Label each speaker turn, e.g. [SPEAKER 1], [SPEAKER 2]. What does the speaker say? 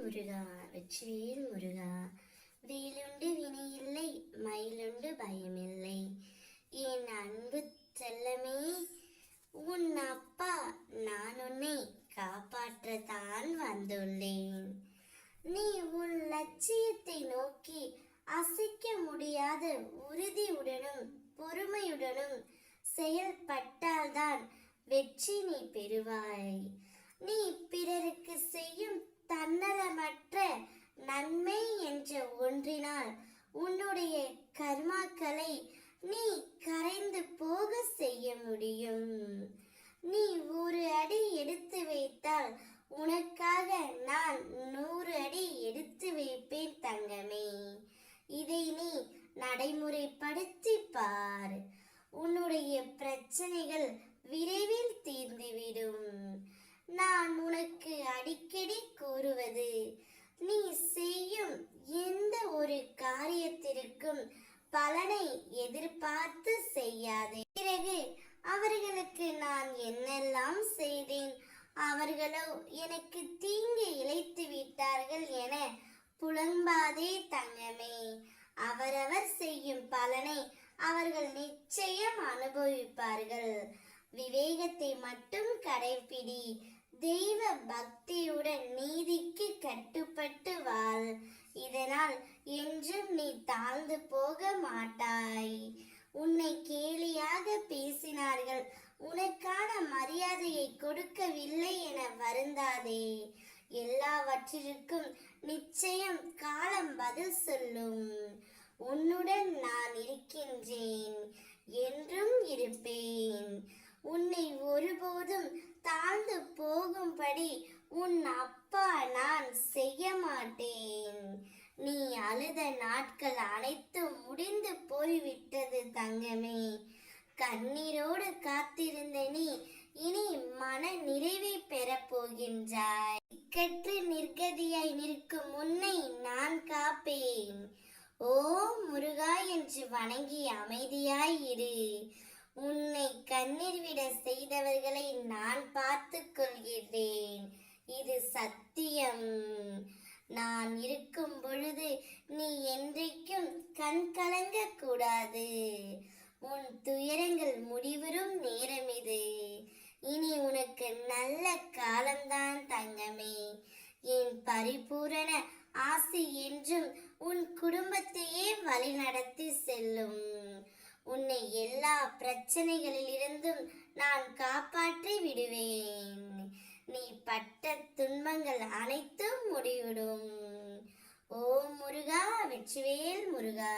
[SPEAKER 1] முருகா வெற்றிவேல் முருகா. வேலுண்டு வினையில்லை, மயிலுண்டு பயமில்லை. என் அன்பு செல்லமே, உன் அப்பா நான் உன்னை காப்பாற்றத்தான் வந்துள்ளேன். நீ உன் லட்சியத்தை நோக்கி அசைக்க முடியாத உறுதியுடனும் பொறுமையுடனும் செயல்பட்டால்தான் வெற்றி நீ பெறுவாய். நீ பிறருக்கு செய்யும் தன்னலமற்ற நன்மை என்ற ஒன்றினால் உன்னுடைய கர்மாக்களை நீ கரைந்து போக செய்ய முடியும். நீ ஒரு அடி எடுத்து வைத்தால் உனக்காக நான் 100 அடி எடுத்து வைப்பேன் தங்கமே. இதை நீ நடைமுறைப்படுத்தி பார். உன்னுடைய பிரச்சனைகள் விரைவில் தீர்ந்துவிடும். நான் உனக்கு அடிக்கடி கூறுவது, நீ செய்யும் எந்த ஒரு காரியத்திற்கும் பலனை எதிர்பார்த்து செய்யாதே. பிறகு அவர்களுக்கு நான் என்னெல்லாம் செய்தேன், அவர்களோ எனக்கு தீங்கு இழைத்து விட்டார்கள் என புலம்பாதே தங்கமே. அவரவர் செய்யும் பலனை அவர்கள் நிச்சயம் அனுபவிப்பார்கள். விவேகத்தை மட்டும் கடைபிடி. தெய்வ பக்தியுடன் நீதிக்கு கட்டுப்பட்டு வாழ். இதனால் என்றும் நீ தாழ்ந்து போக மாட்டாய். உன்னை கேலியாக பேசினார்கள், உனக்கான மரியாதையை கொடுக்கவில்லை என வருந்தாதே. எல்லாவற்றிற்கும் நிச்சயம் காலம் பதில் சொல்லும். உன்னுடன் நான் இருக்கின்றேன், என்றும் இருப்பேன். உன்னை ஒருபோதும் தாழ்ந்து போகும்படி உன் அப்பா நான் செய்ய மாட்டேன். நீ அழுத நாட்கள் அனைத்தும் முடிந்து போய்விட்டது தங்கமே. கண்ணீரோடு காத்திருந்த நீ இனி மன நிறைவை பெறப் போகின்றாய். கற்று நிர்கதியாய் நிற்கும் உன்னை நான் காப்பேன். ஓம் முருகா என்று வணங்கி அமைதியாய் இரு. உன்னை கண்ணீர் விட செய்தவர்களை நான் பார்த்துக் கொள்கிறேன். இது சத்தியம். நான் இருக்கும் பொழுது நீ என்றைக்கும் கண் கலங்க கூடாது. உன் துயரங்கள் முடிவரும் நேரம் இது. இனி உனக்கு நல்ல காலம்தான் தங்கமே. என் பரிபூரண ஆசி என்றும் உன் குடும்பத்தையே வழிநடத்தி செல்லும். உன்னை எல்லா பிரச்சனைகளிலிருந்தும் நான் காப்பாற்றி விடுவேன். நீ பட்ட துன்பங்கள் அனைத்தும் முடிவிடும். ஓம் முருகா வெற்றிவேல் முருகா.